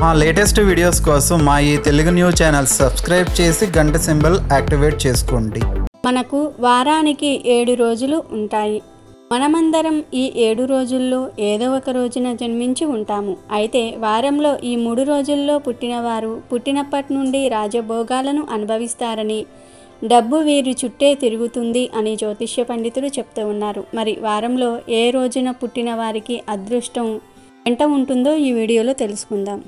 మా latest videos కోసం మా ఈ తెలుగు న్యూస్ ఛానల్ సబ్స్క్రైబ్ చేసి గంట సింబల్ యాక్టివేట్ చేసుకోండి. మనకు వారానికి 7 రోజులు ఉంటాయి. మనమందరం ఈ 7 రోజుల్లో ఏదో ఒక రోజున జన్మించి ఉంటాము. అయితే వారంలో ఈ 3 రోజుల్లో పుట్టినవారు పుట్టినప్పటి నుండి రాజభోగాలను అనుభవిస్తారని, డబ్బు వీరి చుట్టే తిరుగుతుంది అని జ్యోతిష్య పండితులు చెప్తూ ఉన్నారు. మరి వారంలో ఏ రోజున పుట్టిన వారికి అదృష్టం ఎంత ఉంటుందో ఈ వీడియోలో తెలుసుకుందాం.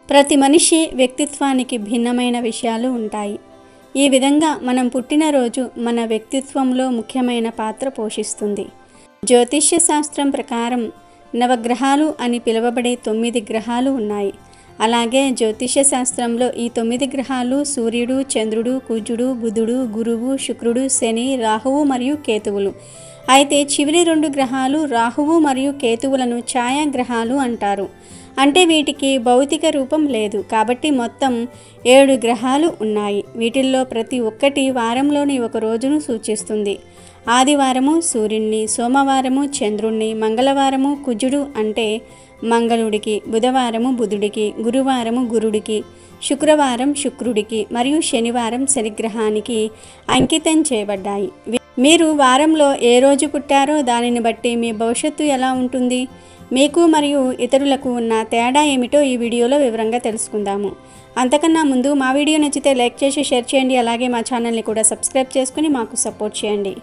ప్రతి మనిషి వ్యక్తిత్వానికి భిన్నమైన విషయాలు ఉంటాయి. ఈ విధంగా మనం పుట్టినరోజు మన వ్యక్తిత్వంలో ముఖ్యమైన పాత్ర పోషిస్తుంది. జ్యోతిష్య శాస్త్రం ప్రకారం నవగ్రహాలు అని పిలువబడే 9 గ్రహాలు ఉన్నాయి. అలాగే జ్యోతిష్య శాస్త్రంలో ఈ 9 గ్రహాలు సూర్యుడు, చంద్రుడు, కుజుడు, బుధుడు, గురువు, శుక్రుడు, శని, రాహువు మరియు కేతువులు. అయితే చివరి 2 గ్రహాలు రాహువు మరియు కేతువులను ఛాయాగ్రహాలు అంటారు. అంటే వీటికి భౌతిక రూపం లేదు. కాబట్టి మొత్తం 7 గ్రహాలు ఉన్నాయి. వీటిల్లో ప్రతి ఒక్కటి వారంలోని ఒక రోజును సూచిస్తుంది. ఆదివారము సూర్యుడిని, సోమవారము చంద్రుణ్ణి, మంగళవారము కుజుడు అంటే మంగళుడికి, బుధవారము బుధుడికి, గురువారము గురుడికి, శుక్రవారం శుక్రుడికి మరియు శనివారం శనిగ్రహానికి అంకితం చేయబడ్డాయి. మీరు వారంలో ఏ రోజు పుట్టారో దానిని బట్టి మీ భవిష్యత్తు ఎలా ఉంటుంది, మీకు మరియు ఇతరులకు ఉన్న తేడా ఏమిటో ఈ వీడియోలో వివరంగా తెలుసుకుందాము. అంతకన్నా ముందు మా వీడియో నచ్చితే లైక్ చేసి షేర్ చేయండి. అలాగే మా ఛానల్ని కూడా సబ్స్క్రైబ్ చేసుకుని మాకు సపోర్ట్ చేయండి.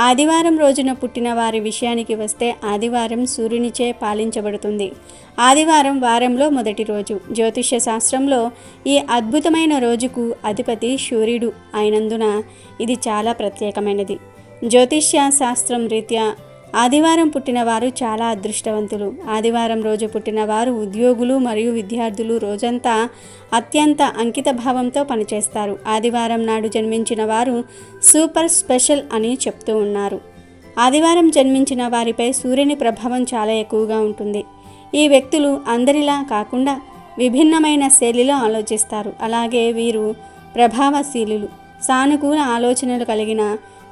ఆదివారం రోజున పుట్టిన వారి విషయానికి వస్తే ఆదివారం సూర్యునిచే పాలించబడుతుంది. ఆదివారం వారంలో మొదటి రోజు. జ్యోతిష్య శాస్త్రంలో ఈ అద్భుతమైన రోజుకు అధిపతి సూర్యుడు అయినందున ఇది చాలా ప్రత్యేకమైనది. జ్యోతిష్య శాస్త్రం రీత్యా ఆదివారం పుట్టిన వారు చాలా అదృష్టవంతులు. ఆదివారం రోజు పుట్టిన వారు ఉద్యోగులు మరియు విద్యార్థులు రోజంతా అత్యంత అంకిత భావంతో పనిచేస్తారు. ఆదివారం నాడు జన్మించిన వారు సూపర్ స్పెషల్ అని చెప్తూ ఉన్నారు. ఆదివారం జన్మించిన వారిపై సూర్యుని ప్రభావం చాలా ఎక్కువగా ఉంటుంది. ఈ వ్యక్తులు అందరిలా కాకుండా విభిన్నమైన శైలిలో ఆలోచిస్తారు. అలాగే వీరు ప్రభావశీలులు, సానుకూల ఆలోచనలు కలిగిన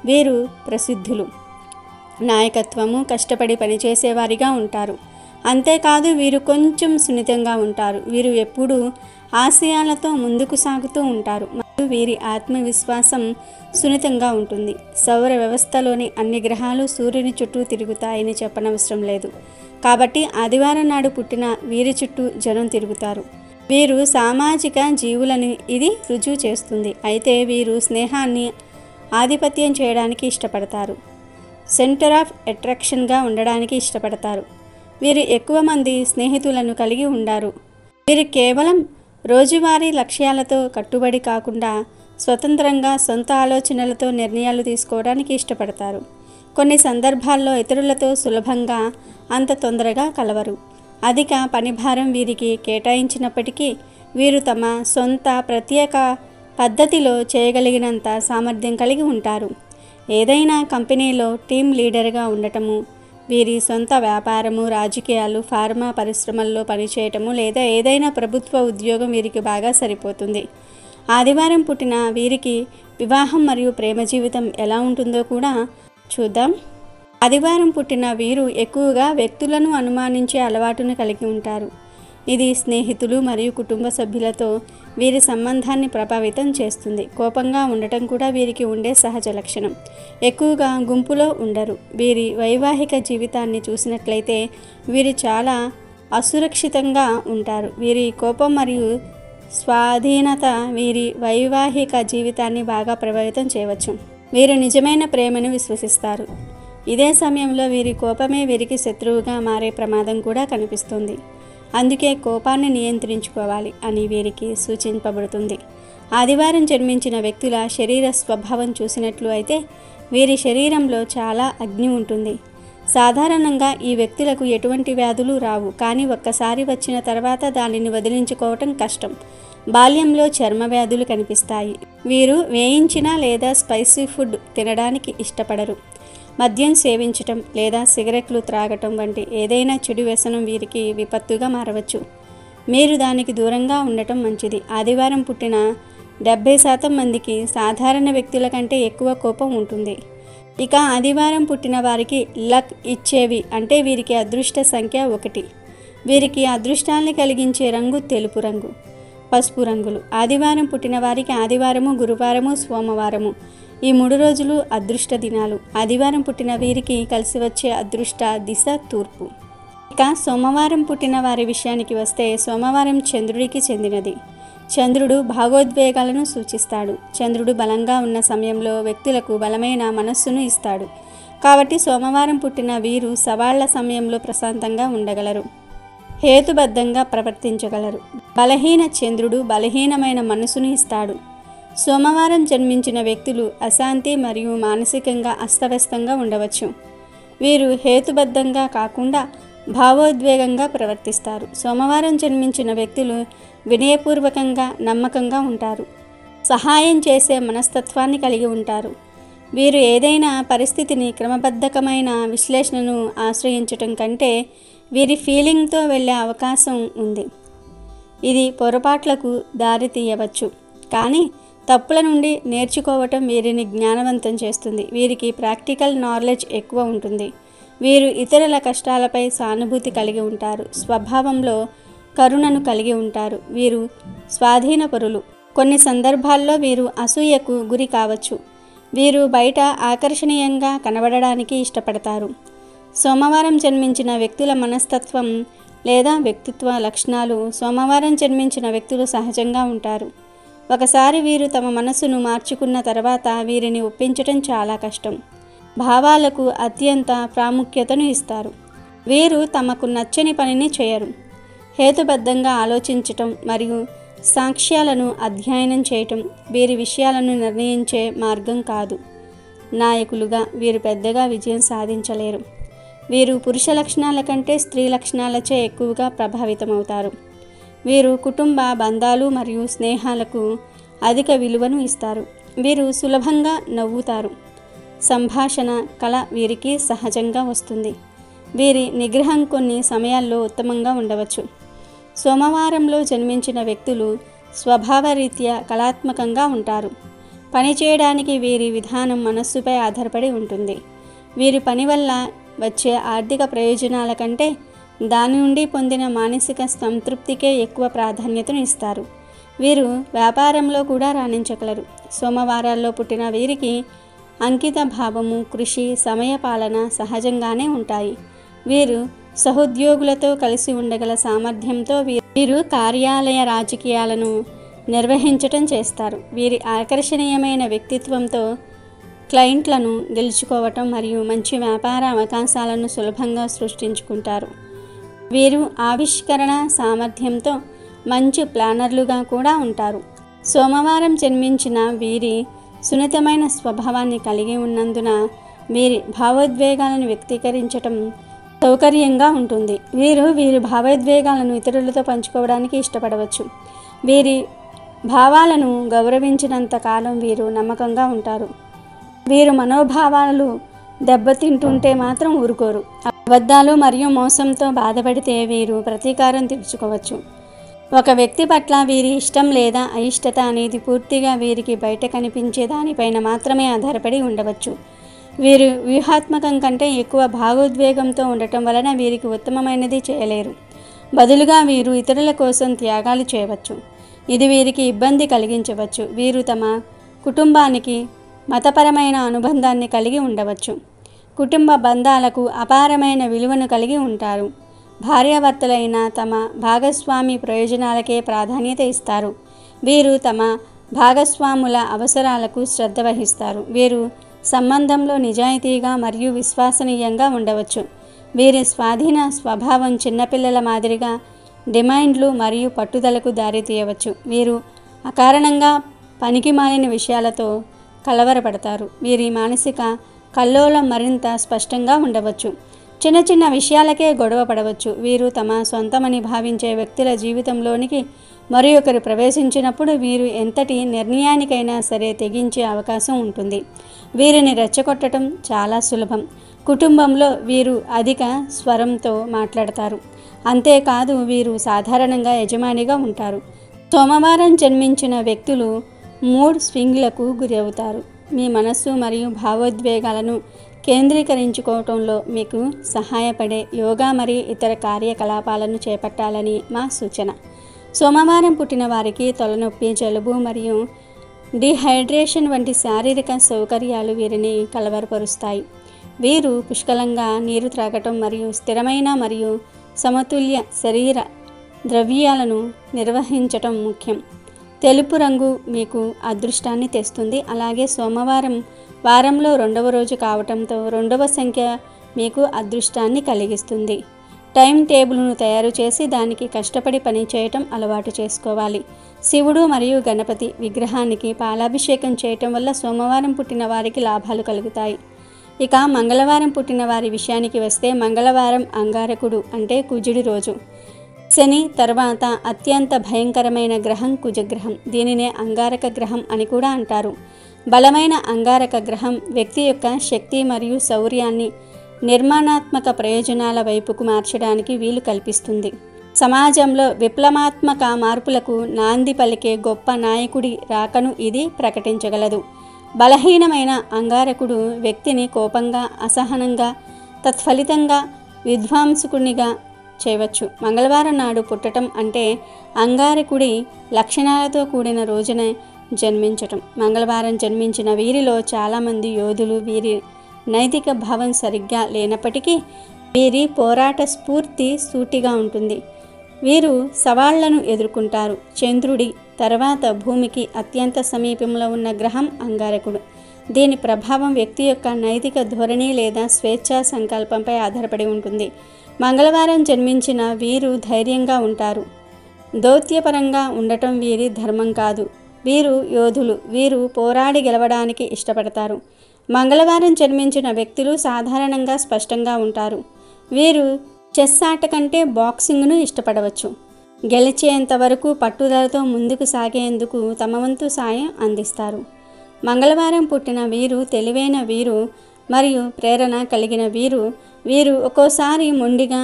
వీరు ప్రసిద్ధులు. నాయకత్వము, కష్టపడి పనిచేసేవారిగా ఉంటారు. అంతేకాదు వీరు కొంచెం సున్నితంగా ఉంటారు. వీరు ఎప్పుడూ ఆశయాలతో ముందుకు సాగుతూ ఉంటారు మరియు వీరి ఆత్మవిశ్వాసం సున్నితంగా ఉంటుంది. సౌర వ్యవస్థలోని అన్ని గ్రహాలు సూర్యుని చుట్టూ తిరుగుతాయని చెప్పనవసరం లేదు. కాబట్టి ఆదివారం నాడు పుట్టిన వీరి చుట్టూ జనం తిరుగుతారు. వీరు సామాజిక జీవులని ఇది రుజువు చేస్తుంది. అయితే వీరు స్నేహాన్ని ఆధిపత్యం చేయడానికి ఇష్టపడతారు. సెంటర్ ఆఫ్ అట్రాక్షన్గా ఉండడానికి ఇష్టపడతారు. వీరు ఎక్కువ మంది స్నేహితులను కలిగి ఉండారు. వీరు కేవలం రోజువారీ లక్ష్యాలతో కట్టుబడి కాకుండా స్వతంత్రంగా సొంత ఆలోచనలతో నిర్ణయాలు తీసుకోవడానికి ఇష్టపడతారు. కొన్ని సందర్భాల్లో ఇతరులతో సులభంగా అంత తొందరగా కలవరు. అధిక పనిభారం వీరికి కేటాయించినప్పటికీ వీరు తమ సొంత ప్రత్యేక పద్ధతిలో చేయగలిగినంత సామర్థ్యం కలిగి ఉంటారు. ఏదైనా కంపెనీలో టీం లీడర్గా ఉండటము, వీరి సొంత వ్యాపారము, రాజకీయాలు, ఫార్మా పరిశ్రమల్లో పనిచేయటము లేదా ఏదైనా ప్రభుత్వ ఉద్యోగం వీరికి బాగా సరిపోతుంది. ఆదివారం పుట్టిన వీరికి వివాహం మరియు ప్రేమ జీవితం ఎలా ఉంటుందో కూడా చూద్దాం. ఆదివారం పుట్టిన వీరు ఎక్కువగా వ్యక్తులను అనుమానించే అలవాటును కలిగి ఉంటారు. ఇది స్నేహితులు మరియు కుటుంబ సభ్యులతో వీరి సంబంధాన్ని ప్రభావితం చేస్తుంది. కోపంగా ఉండటం కూడా వీరికి ఉండే సహజ లక్షణం. ఎక్కువగా గుంపులో ఉండరు. వీరి వైవాహిక జీవితాన్ని చూసినట్లయితే వీరు చాలా అసురక్షితంగా ఉంటారు. వీరి కోపం మరియు స్వాధీనత వీరి వైవాహిక జీవితాన్ని బాగా ప్రభావితం చేయవచ్చు. వీరు నిజమైన ప్రేమను విశ్వసిస్తారు. ఇదే సమయంలో వీరి కోపమే వీరికి శత్రువుగా మారే ప్రమాదం కూడా కనిపిస్తుంది. అందుకే కోపాన్ని నియంత్రించుకోవాలి అని వీరికి సూచింపబడుతుంది. ఆదివారం జన్మించిన వ్యక్తుల శరీర స్వభావం చూసినట్లు అయితే వీరి శరీరంలో చాలా అగ్ని ఉంటుంది. సాధారణంగా ఈ వ్యక్తులకు ఎటువంటి వ్యాధులు రావు, కానీ ఒక్కసారి వచ్చిన తర్వాత దానిని వదిలించుకోవటం కష్టం. బాల్యంలో చర్మ వ్యాధులు కనిపిస్తాయి. వీరు వేయించిన లేదా స్పైసీ ఫుడ్ తినడానికి ఇష్టపడరు. మద్యం సేవించటం లేదా సిగరెట్లు త్రాగటం వంటి ఏదైనా చెడు వ్యసనం వీరికి విపత్తుగా మారవచ్చు. మీరు దానికి దూరంగా ఉండటం మంచిది. ఆదివారం పుట్టిన 70% మందికి సాధారణ వ్యక్తుల కంటే ఎక్కువ కోపం ఉంటుంది. ఇక ఆదివారం పుట్టిన వారికి లక్ ఇచ్చేవి అంటే వీరికి అదృష్ట సంఖ్య 1. వీరికి అదృష్టాన్ని కలిగించే రంగు తెలుపు రంగు, పసుపు రంగులు. ఆదివారం పుట్టిన వారికి ఆదివారము, గురువారము, సోమవారము ఈ 3 రోజులు అదృష్ట దినాలు. ఆదివారం పుట్టిన వీరికి కలిసి వచ్చే అదృష్ట దిశ తూర్పు. ఇక సోమవారం పుట్టిన వారి విషయానికి వస్తే సోమవారం చంద్రుడికి చెందినది. చంద్రుడు భావోద్వేగాలను సూచిస్తాడు. చంద్రుడు బలంగా ఉన్న సమయంలో వ్యక్తులకు బలమైన మనస్సును ఇస్తాడు. కాబట్టి సోమవారం పుట్టిన వీరు సవాళ్ల సమయంలో ప్రశాంతంగా ఉండగలరు, హేతుబద్ధంగా ప్రవర్తించగలరు. బలహీన చంద్రుడు బలహీనమైన మనసును ఇస్తాడు. సోమవారం జన్మించిన వ్యక్తులు అశాంతి మరియు మానసికంగా అస్తవ్యస్తంగా ఉండవచ్చు. వీరు హేతుబద్ధంగా కాకుండా భావోద్వేగంగా ప్రవర్తిస్తారు. సోమవారం జన్మించిన వ్యక్తులు వినయపూర్వకంగా, నమ్మకంగా ఉంటారు. సహాయం చేసే మనస్తత్వాన్ని కలిగి ఉంటారు. వీరు ఏదైనా పరిస్థితిని క్రమబద్ధమైన విశ్లేషణను ఆశ్రయించటం కంటే వీరి ఫీలింగ్తో వెళ్ళే అవకాశం ఉంది. ఇది పొరపాట్లకు దారి తీయవచ్చు, కానీ తప్పుల నుండి నేర్చుకోవటం వీరిని జ్ఞానవంతం చేస్తుంది. వీరికి ప్రాక్టికల్ నాలెడ్జ్ ఎక్కువ ఉంటుంది. వీరు ఇతరుల కష్టాలపై సానుభూతి కలిగి ఉంటారు. స్వభావంలో కరుణను కలిగి ఉంటారు. వీరు స్వాధీనపరులు. కొన్ని సందర్భాల్లో వీరు అసూయకు గురి కావచ్చు. వీరు బయట ఆకర్షణీయంగా కనబడడానికి ఇష్టపడతారు. సోమవారం జన్మించిన వ్యక్తుల మనస్తత్వం లేదా వ్యక్తిత్వ లక్షణాలు. సోమవారం జన్మించిన వ్యక్తులు సహజంగా ఉంటారు. ఒకసారి వీరు తమ మనసును మార్చుకున్న తర్వాత వీరిని ఒప్పించటం చాలా కష్టం. భావాలకు అత్యంత ప్రాముఖ్యతను ఇస్తారు. వీరు తమకు నచ్చని పనిని చేయరు. హేతుబద్ధంగా ఆలోచించటం మరియు సాక్ష్యాలను అధ్యయనం చేయటం వీరి విషయాలను నిర్ణయించే మార్గం కాదు. నాయకులుగా వీరు పెద్దగా విజయం సాధించలేరు. వీరు పురుష లక్షణాల కంటే స్త్రీ లక్షణాలచే ఎక్కువగా ప్రభావితమవుతారు. వీరు కుటుంబ బంధాలు మరియు స్నేహాలకు అధిక విలువను ఇస్తారు. వీరు సులభంగా నవ్వుతారు. సంభాషణ కళ వీరికి సహజంగా వస్తుంది. వీరి నిగ్రహం కొన్ని సమయాల్లో ఉత్తమంగా ఉండవచ్చు. సోమవారంలో జన్మించిన వ్యక్తులు స్వభావరీత్యా కళాత్మకంగా ఉంటారు. పనిచేయడానికి వీరి విధానం మనస్సుపై ఆధారపడి ఉంటుంది. వీరి పని వల్ల వచ్చే ఆర్థిక ప్రయోజనాల కంటే దాని నుండి పొందిన మానసిక సంతృప్తికే ఎక్కువ ప్రాధాన్యతను ఇస్తారు. వీరు వ్యాపారంలో కూడా రాణించగలరు. సోమవారాల్లో పుట్టిన వీరికి అంకిత భావము, కృషి, సమయపాలన సహజంగానే ఉంటాయి. వీరు సహోద్యోగులతో కలిసి ఉండగల సామర్థ్యంతో వీరు కార్యాలయ రాజకీయాలను నిర్వహించటం చేస్తారు. వీరి ఆకర్షణీయమైన వ్యక్తిత్వంతో క్లయింట్లను గెలుచుకోవటం మరియు మంచి వ్యాపార అవకాశాలను సులభంగా సృష్టించుకుంటారు. వీరు ఆవిష్కరణ సామర్థ్యంతో మంచి ప్లానర్లుగా కూడా ఉంటారు. సోమవారం జన్మించిన వీరి సున్నితమైన స్వభావాన్ని కలిగి ఉన్నందున వీరి భావోద్వేగాలను వ్యక్తీకరించటం సౌకర్యంగా ఉంటుంది. వీరి భావోద్వేగాలను ఇతరులతో పంచుకోవడానికి ఇష్టపడవచ్చు. వీరి భావాలను గౌరవించినంత కాలం వీరు నమ్మకంగా ఉంటారు. వీరు మనోభావాలు దెబ్బతింటుంటే మాత్రం ఊరుకోరు. అబద్ధాలు మరియు మోసంతో బాధపడితే వీరు ప్రతీకారం తీర్చుకోవచ్చు. ఒక వ్యక్తి పట్ల వీరి ఇష్టం లేదా అయిష్టత అనేది పూర్తిగా వీరికి బయట కనిపించే దానిపైన మాత్రమే ఆధారపడి ఉండవచ్చు. వీరు వ్యూహాత్మకం కంటే ఎక్కువ భావోద్వేగంతో ఉండటం వలన వీరికి ఉత్తమమైనది చేయలేరు. బదులుగా వీరు ఇతరుల కోసం త్యాగాలు చేయవచ్చు. ఇది వీరికి ఇబ్బంది కలిగించవచ్చు. వీరు తమ కుటుంబానికి మతపరమైన అనుబంధాన్ని కలిగి ఉండవచ్చు. కుటుంబ బంధాలకు అపారమైన విలువను కలిగి ఉంటారు. భార్యాభర్తలైన తమ భాగస్వామి ప్రయోజనాలకే ప్రాధాన్యత ఇస్తారు. వీరు తమ భాగస్వాముల అవసరాలకు శ్రద్ధ వహిస్తారు. వీరు సంబంధంలో నిజాయితీగా మరియు విశ్వసనీయంగా ఉండవచ్చు. వీరి స్వాధీన స్వభావం చిన్నపిల్లల మాదిరిగా డిమాండ్లు మరియు పట్టుదలకు దారితీయవచ్చు. వీరు అకారణంగా పనికిమాలిన విషయాలతో కలవరపడతారు. వీరి మానసిక కల్లోలం మరింత స్పష్టంగా ఉండవచ్చు. చిన్న చిన్న విషయాలకే గొడవ పడవచ్చు. వీరు తమ సొంతమని భావించే వ్యక్తుల జీవితంలోనికి మరి ఒకరు ప్రవేశించినప్పుడు వీరు ఎంతటి నిర్ణయానికైనా సరే తెగించే అవకాశం ఉంటుంది. వీరిని రెచ్చగొట్టడం చాలా సులభం. కుటుంబంలో వీరు అధిక స్వరంతో మాట్లాడతారు. అంతేకాదు వీరు సాధారణంగా యజమానిగా ఉంటారు. సోమవారం జన్మించిన వ్యక్తులు మూడ్ స్వింగ్లకు గురవుతారు. మీ మనస్సు మరియు భావోద్వేగాలను కేంద్రీకరించుకోవటంలో మీకు సహాయపడే యోగా మరియు ఇతర కార్యకలాపాలను చేపట్టాలని మా సూచన. సోమవారం పుట్టిన వారికి తలనొప్పి, జలుబు మరియు డీహైడ్రేషన్ వంటి శారీరక సౌకర్యాలు వీరిని కలవరపరుస్తాయి. వీరు పుష్కలంగా నీరు త్రాగటం మరియు స్థిరమైన మరియు సమతుల్య శరీర ద్రవ్యాలను నిర్వహించటం ముఖ్యం. తెలుపు రంగు మీకు అదృష్టాన్ని తెస్తుంది. అలాగే సోమవారం వారంలో 2వ రోజు కావటంతో 2వ సంఖ్య మీకు అదృష్టాన్ని కలిగిస్తుంది. టైం టేబుల్ను తయారు చేసి దానికి కష్టపడి పనిచేయటం అలవాటు చేసుకోవాలి. శివుడు మరియు గణపతి విగ్రహానికి పాలాభిషేకం చేయటం వల్ల సోమవారం పుట్టిన వారికి లాభాలు కలుగుతాయి. ఇక మంగళవారం పుట్టిన వారి విషయానికి వస్తే, మంగళవారం అంగారకుడు అంటే కుజుడి రోజు. శని తర్వాత అత్యంత భయంకరమైన గ్రహం కుజగ్రహం. దీనినే అంగారక గ్రహం అని కూడా అంటారు. బలమైన అంగారక గ్రహం వ్యక్తి యొక్క శక్తి మరియు శౌర్యాన్ని నిర్మాణాత్మక ప్రయోజనాల వైపుకు మార్చడానికి వీలు కల్పిస్తుంది. సమాజంలో విప్లవాత్మక మార్పులకు నాంది పలికే గొప్ప నాయకుడి రాకను ఇది ప్రకటించగలదు. బలహీనమైన అంగారకుడు వ్యక్తిని కోపంగా, అసహనంగా, తత్ఫలితంగా విధ్వంసకునిగా చేయవచ్చు. మంగళవారం నాడు పుట్టడం అంటే అంగారకుడి లక్షణాలతో కూడిన రోజున జన్మించటం. మంగళవారం జన్మించిన వీరిలో చాలామంది యోధులు. వీరి నైతిక భావం సరిగ్గా లేనప్పటికీ వీరి పోరాట స్ఫూర్తి సూటిగా ఉంటుంది. వీరు సవాళ్లను ఎదుర్కొంటారు. చంద్రుడి తర్వాత భూమికి అత్యంత సమీపంలో ఉన్న గ్రహం అంగారకుడు. దీని ప్రభావం వ్యక్తి యొక్క నైతిక ధోరణి లేదా స్వేచ్ఛా సంకల్పంపై ఆధారపడి ఉంటుంది. మంగళవారం జన్మించిన వీరు ధైర్యంగా ఉంటారు. దౌత్యపరంగా ఉండటం వీరి ధర్మం కాదు. వీరు యోధులు. వీరు పోరాడి గెలవడానికి ఇష్టపడతారు. మంగళవారం జన్మించిన వ్యక్తులు సాధారణంగా స్పష్టంగా ఉంటారు. వీరు చెస్ ఆట కంటే బాక్సింగ్ను ఇష్టపడవచ్చు. గెలిచేంత వరకు పట్టుదలతో ముందుకు సాగేందుకు తమ వంతు సాయం అందిస్తారు. మంగళవారం పుట్టిన వీరు తెలివైన వీరు మరియు ప్రేరణ కలిగిన వీరు. వీరు ఒక్కోసారి మొండిగా,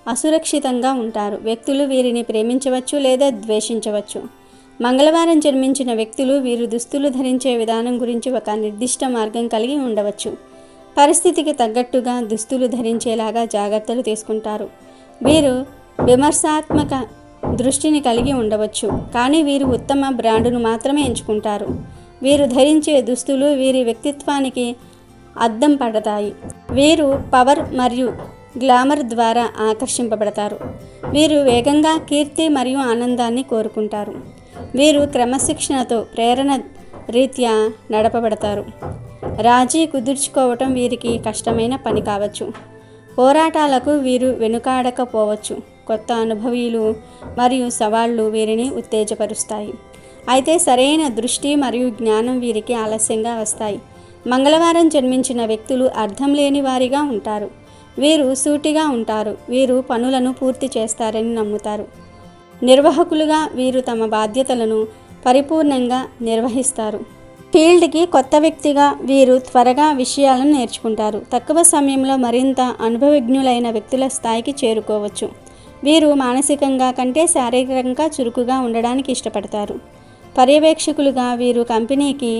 అసురక్షితంగా ఉంటారు. వ్యక్తులు వీరిని ప్రేమించవచ్చు లేదా ద్వేషించవచ్చు. మంగళవారం జన్మించిన వ్యక్తులు వీరు దుస్తులు ధరించే విధానం గురించి ఒక నిర్దిష్ట మార్గం కలిగి ఉండవచ్చు. పరిస్థితికి తగ్గట్టుగా దుస్తులు ధరించేలాగా జాగ్రత్తలు తీసుకుంటారు. వీరు విమర్శాత్మక దృష్టిని కలిగి ఉండవచ్చు, కానీ వీరు ఉత్తమ బ్రాండును మాత్రమే ఎంచుకుంటారు. వీరు ధరించే దుస్తులు వీరి వ్యక్తిత్వానికి అద్దం పడతాయి. వీరు పవర్ మరియు గ్లామర్ ద్వారా ఆకర్షింపబడతారు. వీరు వేగంగా కీర్తి మరియు ఆనందాన్ని కోరుకుంటారు. వీరు క్రమశిక్షణతో ప్రేరణ రీత్యా నడపబడతారు. రాజీ కుదుర్చుకోవటం వీరికి కష్టమైన పని కావచ్చు. పోరాటాలకు వీరు వెనుకాడకపోవచ్చు. కొత్త అనుభవీలు మరియు సవాళ్లు వీరిని ఉత్తేజపరుస్తాయి. అయితే సరైన దృష్టి మరియు జ్ఞానం వీరికి ఆలస్యంగా వస్తాయి. మంగళవారం జన్మించిన వ్యక్తులు అర్థం లేని వారిగా ఉంటారు. వీరు సూటిగా ఉంటారు. వీరు పనులను పూర్తి చేస్తారని నమ్ముతారు. నిర్వాహకులుగా వీరు తమ బాధ్యతలను పరిపూర్ణంగా నిర్వహిస్తారు. ఫీల్డ్కి కొత్త వ్యక్తిగా వీరు త్వరగా విషయాలను నేర్చుకుంటారు. తక్కువ సమయంలో మరింత అనుభవజ్ఞులైన వ్యక్తుల స్థాయికి చేరుకోవచ్చు. వీరు మానసికంగా కంటే శారీరకంగా చురుకుగా ఉండడానికి ఇష్టపడతారు. పర్యవేక్షకులుగా వీరు కంపెనీకి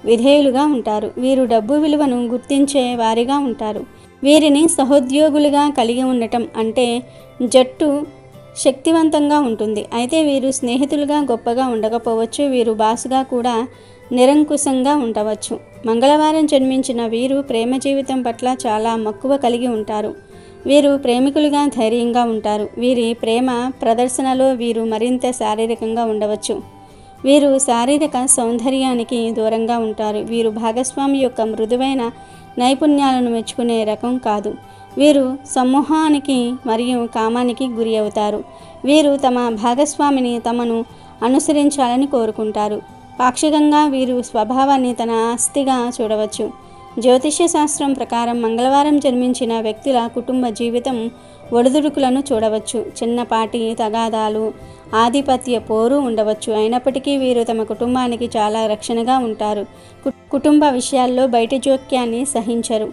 విధేయులుగా ఉంటారు. వీరు డబ్బు విలువను గుర్తించే వారిగా ఉంటారు. వీరిని సహోద్యోగులుగా కలిగి ఉండటం అంటే జట్టు శక్తివంతంగా ఉంటుంది. అయితే వీరు స్నేహితులుగా గొప్పగా ఉండకపోవచ్చు. వీరు బాసుగా కూడా నిరంకుశంగా ఉండవచ్చు. మంగళవారం జన్మించిన వీరు ప్రేమ జీవితం పట్ల చాలా మక్కువ కలిగి ఉంటారు. వీరు ప్రేమికులుగా ధైర్యంగా ఉంటారు. వీరి ప్రేమ ప్రదర్శనలో వీరు మరింత శారీరకంగా ఉండవచ్చు. వీరు శారీరక సౌందర్యానికి దూరంగా ఉంటారు. వీరు భాగస్వామి యొక్క మృదువైన నైపుణ్యాలను మెచ్చుకునే రకం కాదు. వీరు సమూహానికి మరియు కామానికి గురి అవుతారు. వీరు తమ భాగస్వామిని తమను అనుసరించాలని కోరుకుంటారు. పాక్షికంగా వీరు స్వభావాన్ని తన ఆస్తిగా చూడవచ్చు. జ్యోతిష్య శాస్త్రం ప్రకారం మంగళవారం జన్మించిన వ్యక్తుల కుటుంబ జీవితం ఒడిదుడుకులను చూడవచ్చు. చిన్నపాటి తగాదాలు, ఆధిపత్య పోరు ఉండవచ్చు. అయినప్పటికీ వీరు తమ కుటుంబానికి చాలా రక్షణగా ఉంటారు. కుటుంబ విషయాల్లో బయటి జోక్యాన్ని సహించరు.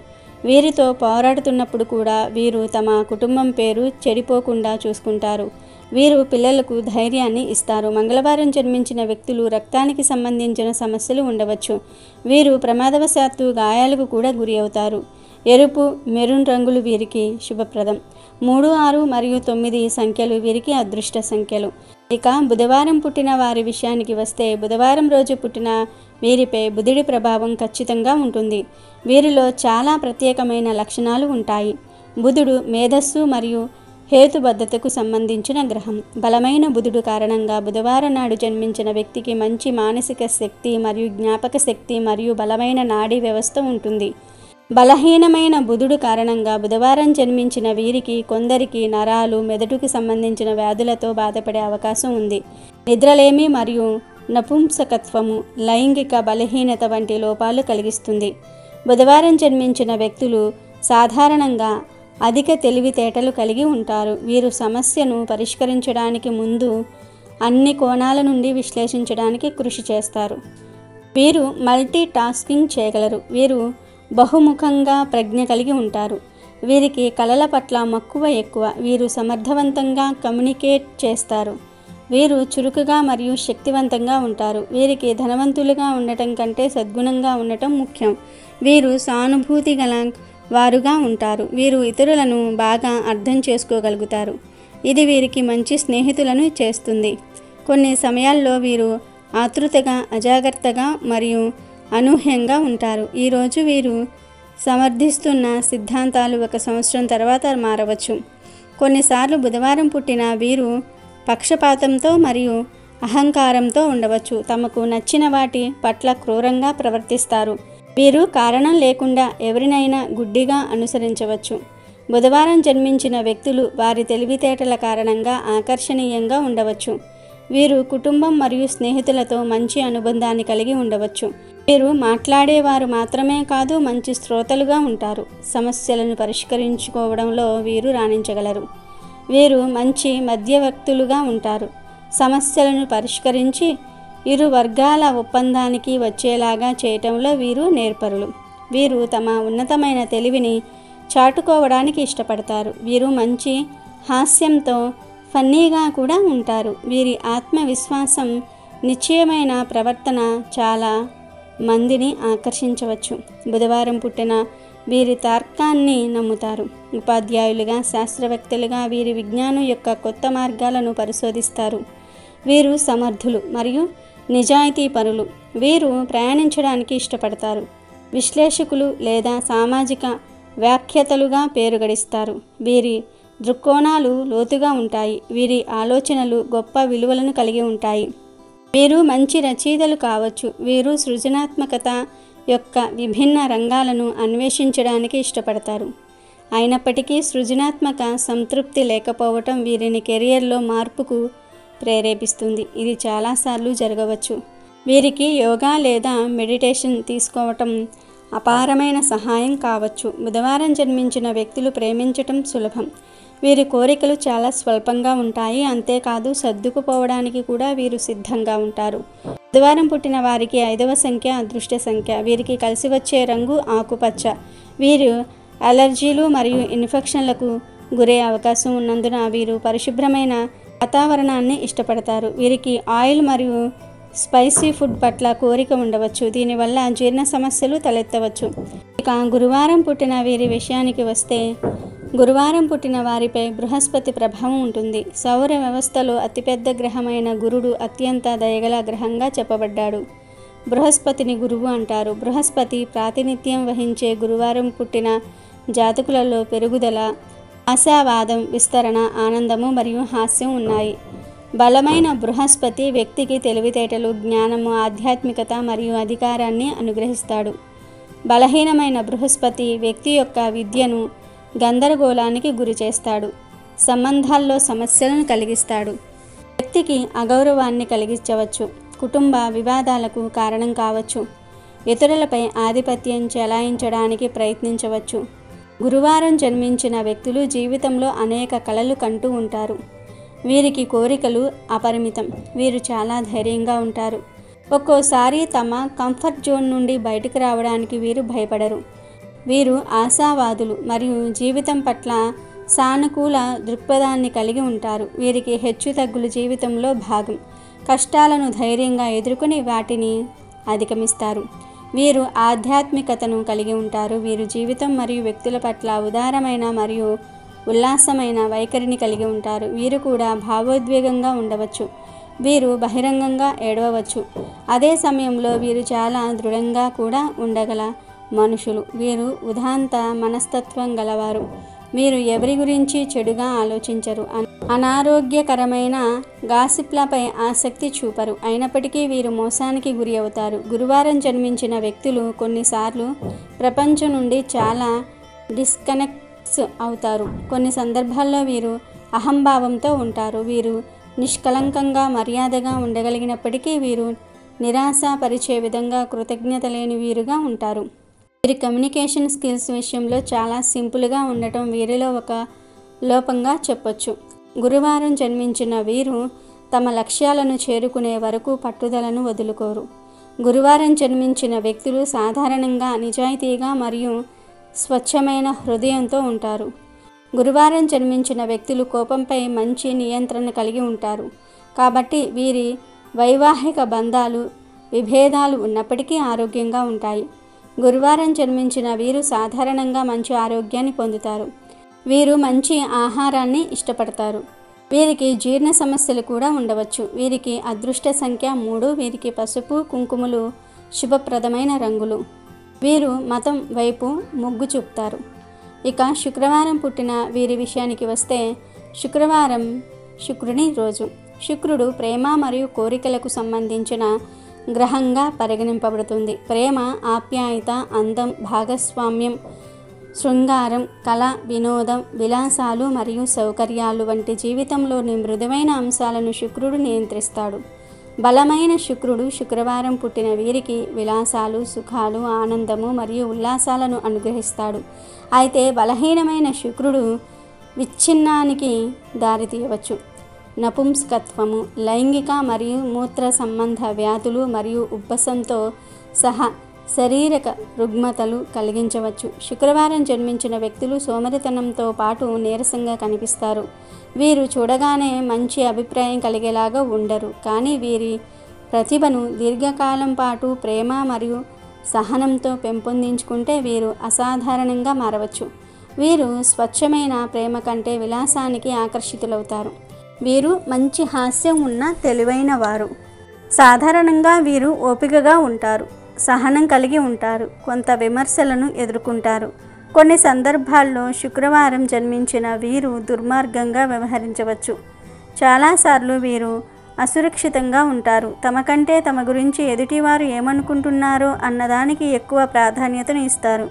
వీరితో పోరాడుతున్నప్పుడు కూడా వీరు తమ కుటుంబం పేరు చెడిపోకుండా చూసుకుంటారు. వీరు పిల్లలకు ధైర్యాన్ని ఇస్తారు. మంగళవారం జన్మించిన వ్యక్తులు రక్తానికి సంబంధించిన సమస్యలు ఉండవచ్చు. వీరు ప్రమాదవశాత్తు గాయాలకు కూడా గురి అవుతారు. ఎరుపు, మెరూన్ రంగులు వీరికి శుభప్రదం. 3, 6 మరియు 9 సంఖ్యలు వీరికి అదృష్ట సంఖ్యలు. ఇక బుధవారం పుట్టిన వారి విషయానికి వస్తే, బుధవారం రోజు పుట్టిన వీరిపై బుధుడి ప్రభావం ఖచ్చితంగా ఉంటుంది. వీరిలో చాలా ప్రత్యేకమైన లక్షణాలు ఉంటాయి. బుధుడు మేధస్సు మరియు హేతుబద్ధతకు సంబంధించిన గ్రహం. బలమైన బుధుడు కారణంగా బుధవారం నాడు జన్మించిన వ్యక్తికి మంచి మానసిక శక్తి మరియు జ్ఞాపక శక్తి మరియు బలమైన నాడీ వ్యవస్థ ఉంటుంది. బలహీనమైన బుధుడు కారణంగా బుధవారం జన్మించిన వీరికి కొందరికి నరాలు, మెదడుకు సంబంధించిన వ్యాధులతో బాధపడే అవకాశం ఉంది. నిద్రలేమి మరియు నపుంసకత్వము, లైంగిక బలహీనత వంటి లోపాలు కలిగిస్తుంది. బుధవారం జన్మించిన వ్యక్తులు సాధారణంగా అధిక తెలివితేటలు కలిగి ఉంటారు. వీరు సమస్యను పరిష్కరించడానికి ముందు అన్ని కోణాల నుండి విశ్లేషించడానికి కృషి చేస్తారు. వీరు మల్టీ టాస్కింగ్ చేయగలరు. వీరు బహుముఖంగా ప్రజ్ఞ కలిగి ఉంటారు. వీరికి కళల పట్ల మక్కువ ఎక్కువ. వీరు సమర్థవంతంగా కమ్యూనికేట్ చేస్తారు. వీరు చురుకుగా మరియు శక్తివంతంగా ఉంటారు. వీరికి ధనవంతులుగా ఉండటం కంటే సద్గుణంగా ఉండటం ముఖ్యం. వీరు సానుభూతి గల వారుగా ఉంటారు. వీరు ఇతరులను బాగా అర్థం చేసుకోగలుగుతారు. ఇది వీరికి మంచి స్నేహితులను చేస్తుంది. కొన్ని సమయాల్లో వీరు ఆతృతగా, అజాగ్రత్తగా మరియు అనూహ్యంగా ఉంటారు. ఈరోజు వీరు సమర్థిస్తున్న సిద్ధాంతాలు 1 సంవత్సరం తర్వాత మారవచ్చు. కొన్నిసార్లు బుధవారం పుట్టిన వీరు పక్షపాతంతో మరియు అహంకారంతో ఉండవచ్చు. తమకు నచ్చిన వాటి పట్ల క్రూరంగా ప్రవర్తిస్తారు. వీరు కారణం లేకుండా ఎవరినైనా గుడ్డిగా అనుసరించవచ్చు. బుధవారం జన్మించిన వ్యక్తులు వారి తెలివితేటల కారణంగా ఆకర్షణీయంగా ఉండవచ్చు. వీరు కుటుంబం మరియు స్నేహితులతో మంచి అనుబంధాన్ని కలిగి ఉండవచ్చు. వీరు మాట్లాడేవారు మాత్రమే కాదు, మంచి శ్రోతలుగా ఉంటారు. సమస్యలను పరిష్కరించుకోవడంలో వీరు రాణించగలరు. వీరు మంచి మధ్యవర్తులుగా ఉంటారు. సమస్యలను పరిష్కరించి ఇరు వర్గాల ఒప్పందానికి వచ్చేలాగా చేయటంలో వీరు నేర్పరులు. వీరు తమ ఉన్నతమైన తెలివిని చాటుకోవడానికి ఇష్టపడతారు. వీరు మంచి హాస్యంతో ఫన్నీగా కూడా ఉంటారు. వీరి ఆత్మవిశ్వాసం, నిశ్చయమైన ప్రవర్తన చాలా మందిని ఆకర్షించవచ్చు. బుధవారం పుట్టిన వీరి తర్కాన్ని నమ్ముతారు. ఉపాధ్యాయులుగా, శాస్త్రవేత్తలుగా వీరి విజ్ఞానం యొక్క కొత్త మార్గాలను పరిశోధిస్తారు. వీరు సమర్థులు మరియు నిజాయితీపరులు. వీరు ప్రయాణించడానికి ఇష్టపడతారు. విశ్లేషకులు లేదా సామాజిక వ్యాఖ్యాతలుగా పేరు గడిస్తారు. వీరి దృక్కోణాలు లోతుగా ఉంటాయి. వీరి ఆలోచనలు గొప్ప విలువలను కలిగి ఉంటాయి. వీరు మంచి రచయితలు కావచ్చు. వీరు సృజనాత్మకత యొక్క విభిన్న రంగాలను అన్వేషించడానికి ఇష్టపడతారు. అయినప్పటికీ సృజనాత్మక సంతృప్తి లేకపోవటం వీరిని కెరియర్లో మార్పుకు ప్రేరేపిస్తుంది. ఇది చాలాసార్లు జరగవచ్చు. వీరికి యోగా లేదా మెడిటేషన్ తీసుకోవటం అపారమైన సహాయం కావచ్చు. బుధవారం జన్మించిన వ్యక్తులు ప్రేమించటం సులభం. వీరి కోరికలు చాలా స్వల్పంగా ఉంటాయి. అంతేకాదు సర్దుకుపోవడానికి కూడా వీరు సిద్ధంగా ఉంటారు. బుధవారం పుట్టిన వారికి 5వ సంఖ్య అదృష్ట సంఖ్య. వీరికి కలిసి వచ్చే రంగు ఆకుపచ్చ. వీరు అలర్జీలు మరియు ఇన్ఫెక్షన్లకు గురే అవకాశం ఉన్నందున వీరు పరిశుభ్రమైన వాతావరణాన్ని ఇష్టపడతారు. వీరికి ఆయిల్ మరియు స్పైసీ ఫుడ్ పట్ల కోరిక ఉండవచ్చు. దీనివల్ల జీర్ణ సమస్యలు తలెత్తవచ్చు. ఇక గురువారం పుట్టిన వీరి విషయానికి వస్తే, గురువారం పుట్టిన వారిపై బృహస్పతి ప్రభావం ఉంటుంది. సౌర వ్యవస్థలో అతిపెద్ద గ్రహమైన గురుడు అత్యంత దయగల గ్రహంగా చెప్పబడ్డాడు. బృహస్పతిని గురువు అంటారు. బృహస్పతి ప్రాతినిధ్యం వహించే గురువారం పుట్టిన జాతకులలో పెరుగుదల, ఆశావాదం, విస్తరణ, ఆనందము మరియు హాస్యం ఉన్నాయి. బలమైన బృహస్పతి వ్యక్తికి తెలివితేటలు, జ్ఞానము, ఆధ్యాత్మికత మరియు అధికారాన్ని అనుగ్రహిస్తాడు. బలహీనమైన బృహస్పతి వ్యక్తి యొక్క విద్యను గందరగోళానికి గురి చేస్తాడు. సంబంధాల్లో సమస్యలను కలిగిస్తాడు. వ్యక్తికి అగౌరవాన్ని కలిగించవచ్చు. కుటుంబ వివాదాలకు కారణం కావచ్చు. ఇతరులపై ఆధిపత్యం చెలాయించడానికి ప్రయత్నించవచ్చు. గురువారం జన్మించిన వ్యక్తులు జీవితంలో అనేక కలలు కంటూ ఉంటారు. వీరికి కోరికలు అపరిమితం. వీరు చాలా ధైర్యంగా ఉంటారు. ఒక్కోసారి తమ కంఫర్ట్ జోన్ నుండి బయటకు రావడానికి వీరు భయపడరు. వీరు ఆశావాదులు మరియు జీవితం పట్ల సానుకూల దృక్పథాన్ని కలిగి ఉంటారు. వీరికి హెచ్చుతగ్గులు జీవితంలో భాగం. కష్టాలను ధైర్యంగా ఎదుర్కొని వాటిని అధిగమిస్తారు. వీరు ఆధ్యాత్మికతను కలిగి ఉంటారు. వీరు జీవితం మరియు వ్యక్తుల పట్ల ఉదారమైన మరియు ఉల్లాసమైన వైఖరిని కలిగి ఉంటారు. వీరు కూడా భావోద్వేగంగా ఉండవచ్చు. వీరు బహిరంగంగా ఏడవవచ్చు. అదే సమయంలో వీరు చాలా దృఢంగా కూడా ఉండగల మనుషులు. వీరు ఉదాంత మనస్తత్వం గలవారు. వీరు ఎవరి గురించి చెడుగా ఆలోచించరు. అనారోగ్యకరమైన గాసిప్లపై ఆసక్తి చూపరు. అయినప్పటికీ వీరు మోసానికి గురి అవుతారు. గురువారం జన్మించిన వ్యక్తులు కొన్నిసార్లు ప్రపంచం నుండి చాలా డిస్కనెక్ట్స్ అవుతారు. కొన్ని సందర్భాల్లో వీరు అహంభావంతో ఉంటారు. వీరు నిష్కలంకంగా మర్యాదగా ఉండగలిగినప్పటికీ వీరు నిరాశపరిచే విధంగా కృతజ్ఞత లేని వీరుగా ఉంటారు. వీరి కమ్యూనికేషన్ స్కిల్స్ విషయంలో చాలా సింపుల్గా ఉండటం వీరిలో ఒక లోపంగా చెప్పొచ్చు. గురువారం జన్మించిన వీరు తమ లక్ష్యాలను చేరుకునే వరకు పట్టుదలను వదులుకోరు. గురువారం జన్మించిన వ్యక్తులు సాధారణంగా నిజాయితీగా మరియు స్వచ్ఛమైన హృదయంతో ఉంటారు. గురువారం జన్మించిన వ్యక్తులు కోపంపై మంచి నియంత్రణ కలిగి ఉంటారు. కాబట్టి వీరి వైవాహిక బంధాలు విభేదాలు ఉన్నప్పటికీ ఆరోగ్యంగా ఉంటాయి. గురువారం జన్మించిన వీరు సాధారణంగా మంచి ఆరోగ్యాన్ని పొందుతారు. వీరు మంచి ఆహారాన్ని ఇష్టపడతారు. వీరికి జీర్ణ సమస్యలు కూడా ఉండవచ్చు. వీరికి అదృష్ట సంఖ్య 3. వీరికి పసుపు కుంకుమలు శుభప్రదమైన రంగులు. వీరు మతం వైపు మొగ్గు చూపుతారు. ఇక శుక్రవారం పుట్టిన వీరి విషయానికి వస్తే, శుక్రవారం శుక్రుని రోజు. శుక్రుడు ప్రేమ మరియు కోరికలకు సంబంధించిన గ్రహంగా పరిగణింపబడుతుంది. ప్రేమ, ఆప్యాయత, అందం, భాగస్వామ్యం, శృంగారం, కళ, వినోదం, విలాసాలు మరియు సౌకర్యాలు వంటి జీవితంలోని మృదువైన అంశాలను శుక్రుడు నియంత్రిస్తాడు. బలమైన శుక్రుడు శుక్రవారం పుట్టిన వీరికి విలాసాలు, సుఖాలు, ఆనందము మరియు ఉల్లాసాలను అనుగ్రహిస్తాడు. అయితే బలహీనమైన శుక్రుడు విచ్ఛిన్నానికి దారితీయవచ్చు. నపుంసకత్వము, లైంగిక మరియు మూత్ర సంబంధ వ్యాధులు మరియు ఉబ్బసంతో సహా శారీరక రుగ్మతలు కలిగించవచ్చు. శుక్రవారం జన్మించిన వ్యక్తులు సోమరితనంతో పాటు నీరసంగా కనిపిస్తారు. వీరు చూడగానే మంచి అభిప్రాయం కలిగేలాగా ఉండరు, కానీ వీరి ప్రతిభను దీర్ఘకాలం పాటు ప్రేమ మరియు సహనంతో పెంపొందించుకుంటే వీరు అసాధారణంగా మారవచ్చు. వీరు స్వచ్ఛమైన ప్రేమ కంటే విలాసానికి ఆకర్షితులవుతారు. వీరు మంచి హాస్యం ఉన్న తెలివైన వారు. సాధారణంగా వీరు ఓపికగా ఉంటారు, సహనం కలిగి ఉంటారు, కొంత విమర్శలను ఎదుర్కొంటారు. కొన్ని సందర్భాల్లో శుక్రవారం జన్మించిన వీరు దుర్మార్గంగా వ్యవహరించవచ్చు. చాలాసార్లు వీరు అసురక్షితంగా ఉంటారు. తమ కంటే తమ గురించి ఎదుటివారు ఏమనుకుంటున్నారో అన్నదానికి ఎక్కువ ప్రాధాన్యతను ఇస్తారు.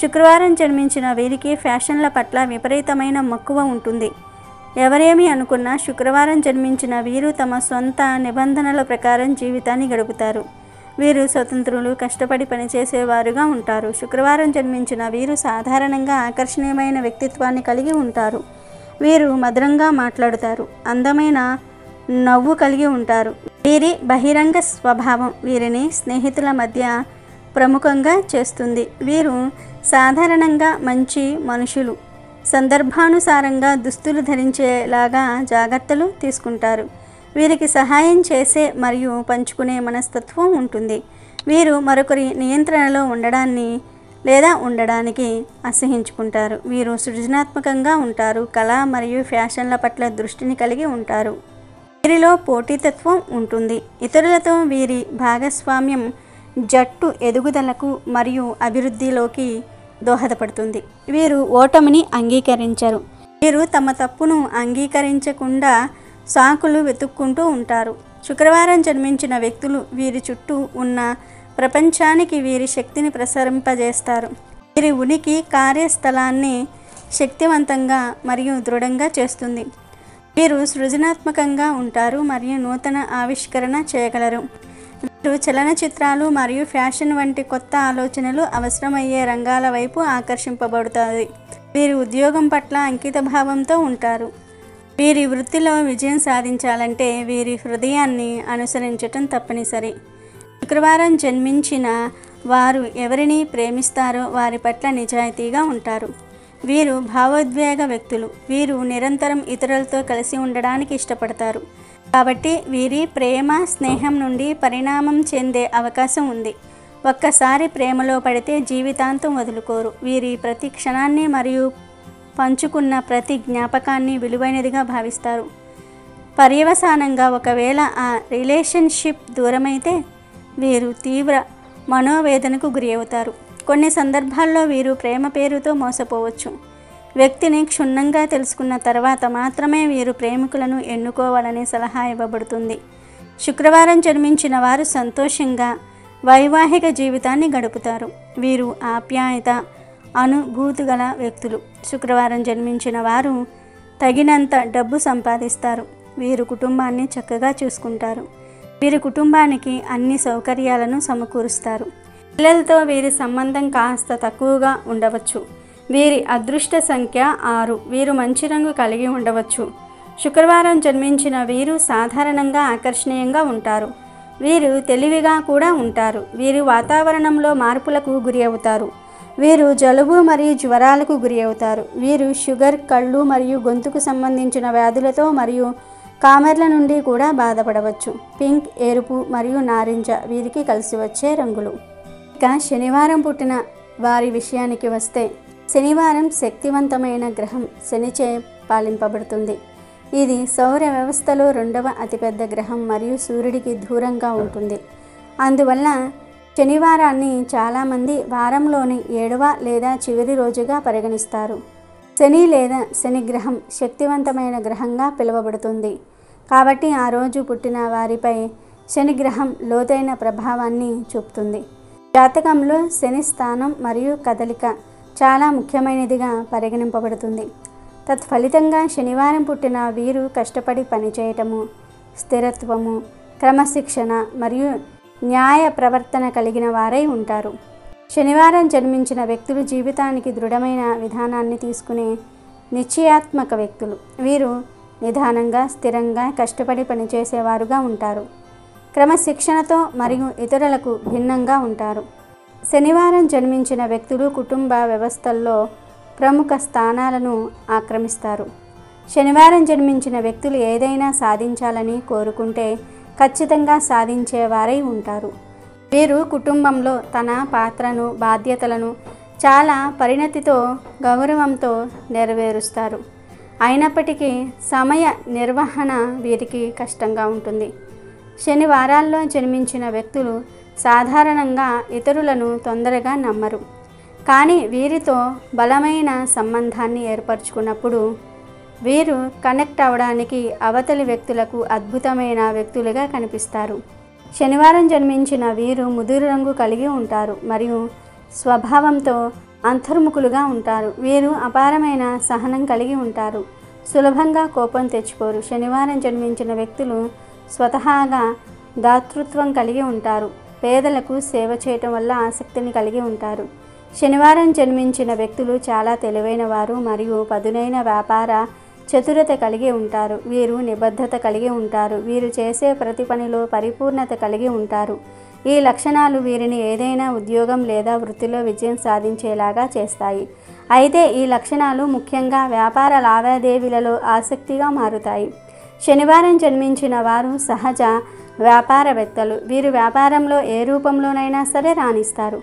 శుక్రవారం జన్మించిన వీరికి ఫ్యాషన్ల పట్ల విపరీతమైన మక్కువ ఉంటుంది. ఎవరేమి అనుకున్నా శుక్రవారం జన్మించిన వీరు తమ సొంత నిబంధనల ప్రకారం జీవితాన్ని గడుపుతారు. వీరు స్వతంత్రులు, కష్టపడి పనిచేసేవారుగా ఉంటారు. శుక్రవారం జన్మించిన వీరు సాధారణంగా ఆకర్షణీయమైన వ్యక్తిత్వాన్ని కలిగి ఉంటారు. వీరు మధురంగా మాట్లాడుతారు, అందమైన నవ్వు కలిగి ఉంటారు. వీరి బహిరంగ స్వభావం వీరిని స్నేహితుల మధ్య ప్రముఖంగా చేస్తుంది. వీరు సాధారణంగా మంచి మనుషులు. సందర్భానుసారంగా దుస్తులు ధరించేలాగా జాగ్రత్తలు తీసుకుంటారు. వీరికి సహాయం చేసే మరియు పంచుకునే మనస్తత్వం ఉంటుంది. వీరు మరొకరి నియంత్రణలో ఉండడానికి అసహించుకుంటారు. వీరు సృజనాత్మకంగా ఉంటారు, కళ మరియు ఫ్యాషన్ల పట్ల దృష్టిని కలిగి ఉంటారు. వీరిలో పోటీతత్వం ఉంటుంది. ఇతరులతో వీరి భాగస్వామ్యం జట్టు ఎదుగుదలకు మరియు అభివృద్ధిలోకి దోహదపడుతుంది. వీరు ఓటమిని అంగీకరించరు. వీరు తమ తప్పును అంగీకరించకుండా సాకులు వెతుక్కుంటూ ఉంటారు. శుక్రవారం జన్మించిన వ్యక్తులు వీరి చుట్టూ ఉన్న ప్రపంచానికి వీరి శక్తిని ప్రసరింపజేస్తారు. వీరి ఉనికి కార్యస్థలాన్ని శక్తివంతంగా మరియు దృఢంగా చేస్తుంది. వీరు సృజనాత్మకంగా ఉంటారు మరియు నూతన ఆవిష్కరణ చేయగలరు. వీరు చలనచిత్రాలు మరియు ఫ్యాషన్ వంటి కొత్త ఆలోచనలు అవసరమయ్యే రంగాల వైపు ఆకర్షింపబడుతుంది. వీరు ఉద్యోగం పట్ల అంకితభావంతో ఉంటారు. వీరి వృత్తిలో విజయం సాధించాలంటే వీరి హృదయాన్ని అనుసరించటం తప్పనిసరి. శుక్రవారం జన్మించిన వారు ఎవరిని ప్రేమిస్తారో వారి పట్ల నిజాయితీగా ఉంటారు. వీరు భావోద్వేగ వ్యక్తులు. వీరు నిరంతరం ఇతరులతో కలిసి ఉండడానికి ఇష్టపడతారు. కాబట్టి వీరి ప్రేమ, స్నేహం నుండి పరిణామం చెందే అవకాశం ఉంది. ఒక్కసారి ప్రేమలో పడితే జీవితాంతం వదులుకోరు. వీరి ప్రతి క్షణాన్ని మరియు పంచుకున్న ప్రతి జ్ఞాపకాన్ని విలువైనదిగా భావిస్తారు. పర్యవసానంగా ఒకవేళ ఆ రిలేషన్షిప్ దూరమైతే వీరు తీవ్ర మనోవేదనకు గురి అవుతారు. కొన్ని సందర్భాల్లో వీరు ప్రేమ పేరుతో మోసపోవచ్చు. వ్యక్తిని క్షుణ్ణంగా తెలుసుకున్న తర్వాత మాత్రమే వీరు ప్రేమికులను ఎన్నుకోవాలని సలహా ఇవ్వబడుతుంది. శుక్రవారం జన్మించిన వారు సంతోషంగా వైవాహిక జీవితాన్ని గడుపుతారు. వీరు ఆప్యాయత, అనుభూతి గల వ్యక్తులు. శుక్రవారం జన్మించిన వారు తగినంత డబ్బు సంపాదిస్తారు. వీరు కుటుంబాన్ని చక్కగా చూసుకుంటారు. వీరి కుటుంబానికి అన్ని సౌకర్యాలను సమకూరుస్తారు. పిల్లలతో వీరి సంబంధం కాస్త తక్కువగా ఉండవచ్చు. వీరి అదృష్ట సంఖ్య 6. వీరు మంచి రంగు కలిగి ఉండవచ్చు. శుక్రవారం జన్మించిన వీరు సాధారణంగా ఆకర్షణీయంగా ఉంటారు. వీరు తెలివిగా కూడా ఉంటారు. వీరు వాతావరణంలో మార్పులకు గురి అవుతారు. వీరు జలుబు మరియు జ్వరాలకు గురి అవుతారు. వీరు షుగర్, కళ్ళు మరియు గొంతుకు సంబంధించిన వ్యాధులతో మరియు కామెర్ల నుండి కూడా బాధపడవచ్చు. పింక్, ఎరుపు మరియు నారింజ వీరికి కలిసి వచ్చే రంగులు. ఇక శనివారం పుట్టిన వారి విషయానికి వస్తే, శనివారం శక్తివంతమైన గ్రహం శనిచే పాలింపబడుతుంది. ఇది సౌర వ్యవస్థలో 2వ అతిపెద్ద గ్రహం మరియు సూర్యుడికి దూరంగా ఉంటుంది. అందువల్ల శనివారాన్ని చాలామంది వారంలోని 7వ లేదా చివరి రోజుగా పరిగణిస్తారు. శని లేదా శనిగ్రహం శక్తివంతమైన గ్రహంగా పిలువబడుతుంది. కాబట్టి ఆ రోజు పుట్టిన వారిపై శనిగ్రహం లోతైన ప్రభావాన్ని చూపుతుంది. జాతకంలో శని స్థానం మరియు కదలిక చాలా ముఖ్యమైనదిగా పరిగణింపబడుతుంది. తత్ఫలితంగా శనివారం పుట్టిన వీరు కష్టపడి పనిచేయటము, స్థిరత్వము, క్రమశిక్షణ మరియు న్యాయ ప్రవర్తన కలిగిన వారై ఉంటారు. శనివారం జన్మించిన వ్యక్తులు జీవితానికి దృఢమైన విధానాన్ని తీసుకునే నిశ్చయాత్మక వ్యక్తులు. వీరు నిదానంగా, స్థిరంగా, కష్టపడి పనిచేసేవారుగా ఉంటారు. క్రమశిక్షణతో మరియు ఇతరులకు భిన్నంగా ఉంటారు. శనివారం జన్మించిన వ్యక్తులు కుటుంబ వ్యవస్థల్లో ప్రముఖ స్థానాలను ఆక్రమిస్తారు. శనివారం జన్మించిన వ్యక్తులు ఏదైనా సాధించాలని కోరుకుంటే ఖచ్చితంగా సాధించేవారై ఉంటారు. వీరు కుటుంబంలో తన పాత్రను, బాధ్యతలను చాలా పరిణతితో, గౌరవంతో నెరవేరుస్తారు. అయినప్పటికీ సమయ నిర్వహణ వీరికి కష్టంగా ఉంటుంది. శనివారాల్లో జన్మించిన వ్యక్తులు సాధారణంగా ఇతరులను తొందరగా నమ్మరు. కానీ వీరితో బలమైన సంబంధాన్ని ఏర్పరచుకున్నప్పుడు వీరు కనెక్ట్ అవ్వడానికి అవతలి వ్యక్తులకు అద్భుతమైన వ్యక్తులుగా కనిపిస్తారు. శనివారం జన్మించిన వీరు ముదురు రంగు కలిగి ఉంటారు మరియు స్వభావంతో అంతర్ముఖులుగా ఉంటారు. వీరు అపారమైన సహనం కలిగి ఉంటారు. సులభంగా కోపం తెచ్చుకోరు. శనివారం జన్మించిన వ్యక్తులు స్వతహాగా దాతృత్వం కలిగి ఉంటారు. పేదలకు సేవ చేయటం వల్ల ఆసక్తిని కలిగి ఉంటారు. శనివారం జన్మించిన వ్యక్తులు చాలా తెలివైన వారు మరియు పదునైన వ్యాపార చతురత కలిగి ఉంటారు. వీరు నిబద్ధత కలిగి ఉంటారు. వీరు చేసే ప్రతి పనిలో పరిపూర్ణత కలిగి ఉంటారు. ఈ లక్షణాలు వీరిని ఏదైనా ఉద్యోగం లేదా వృత్తిలో విజయం సాధించేలాగా చేస్తాయి. అయితే ఈ లక్షణాలు ముఖ్యంగా వ్యాపార లావాదేవీలలో ఆసక్తిగా మారుతాయి. శనివారం జన్మించిన వారు సహజ వ్యాపారవేత్తలు. వీరు వ్యాపారంలో ఏ రూపంలోనైనా సరే రాణిస్తారు.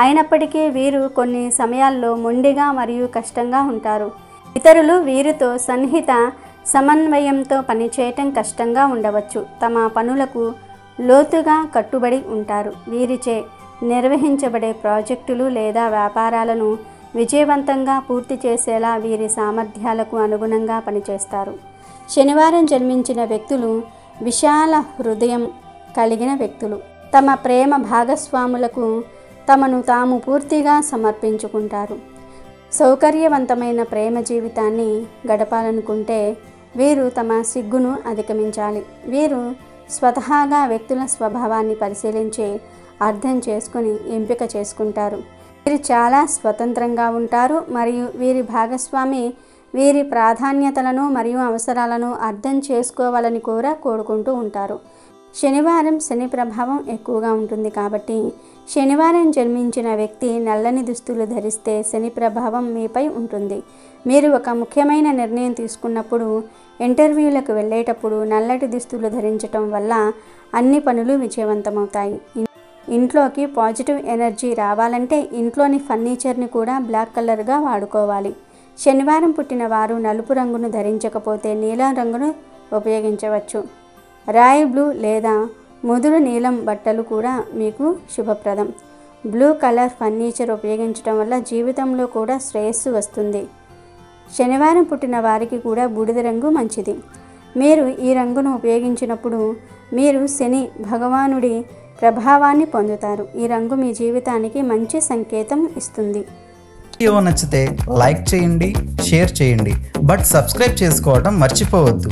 అయినప్పటికీ వీరు కొన్ని సమయాల్లో మొండిగా మరియు కష్టంగా ఉంటారు. ఇతరులు వీరితో సన్నిహిత సమన్వయంతో పనిచేయటం కష్టంగా ఉండవచ్చు. తమ పనులకు లోతుగా కట్టుబడి ఉంటారు. వీరిచే నిర్వహించబడే ప్రాజెక్టులు లేదా వ్యాపారాలను విజయవంతంగా పూర్తి చేసేలా వీరి సామర్థ్యాలకు అనుగుణంగా పనిచేస్తారు. శనివారం జన్మించిన వ్యక్తులు విశాల హృదయం కలిగిన వ్యక్తులు. తమ ప్రేమ భాగస్వాములకు తమను తాము పూర్తిగా సమర్పించుకుంటారు. సౌకర్యవంతమైన ప్రేమ జీవితాన్ని గడపాలనుకుంటే వీరు తమ సిగ్గును అధిగమించాలి. వీరు స్వతహాగా వ్యక్తుల స్వభావాన్ని పరిశీలించి అర్థం చేసుకుని ఎంపిక చేసుకుంటారు. వీరు చాలా స్వతంత్రంగా ఉంటారు మరియు వీరి భాగస్వామి వీరి ప్రాధాన్యతలను మరియు అవసరాలను అర్థం చేసుకోవాలని కూడా కోరుకుంటూ ఉంటారు. శనివారం శని ప్రభావం ఎక్కువగా ఉంటుంది కాబట్టి శనివారం జన్మించిన వ్యక్తి నల్లని దుస్తులు ధరిస్తే శని ప్రభావం మీపై ఉంటుంది. మీరు ఒక ముఖ్యమైన నిర్ణయం తీసుకున్నప్పుడు, ఇంటర్వ్యూలకు వెళ్ళేటప్పుడు నల్లటి దుస్తులు ధరించటం వల్ల అన్ని పనులు విజయవంతమవుతాయి. ఇంట్లోకి పాజిటివ్ ఎనర్జీ రావాలంటే ఇంట్లోని ఫర్నిచర్ని కూడా బ్లాక్ కలర్గా వాడుకోవాలి. శనివారం పుట్టిన వారు నలుపు రంగును ధరించకపోతే నీలం రంగును ఉపయోగించవచ్చు. రాయల్ బ్లూ లేదా ముదురు నీలం బట్టలు కూడా మీకు శుభప్రదం. బ్లూ కలర్ ఫర్నిచర్ ఉపయోగించడం వల్ల జీవితంలో కూడా శ్రేయస్సు వస్తుంది. శనివారం పుట్టిన వారికి కూడా బూడిద రంగు మంచిది. మీరు ఈ రంగును ఉపయోగించినప్పుడు మీరు శని భగవానుడి ప్రభావాన్ని పొందుతారు. ఈ రంగు మీ జీవితానికి మంచి సంకేతం ఇస్తుంది. వీడియో నచ్చితే లైక్ చేయండి, షేర్ చేయండి, బట్ సబ్స్క్రైబ్ చేసుకోవడం మర్చిపోవద్దు.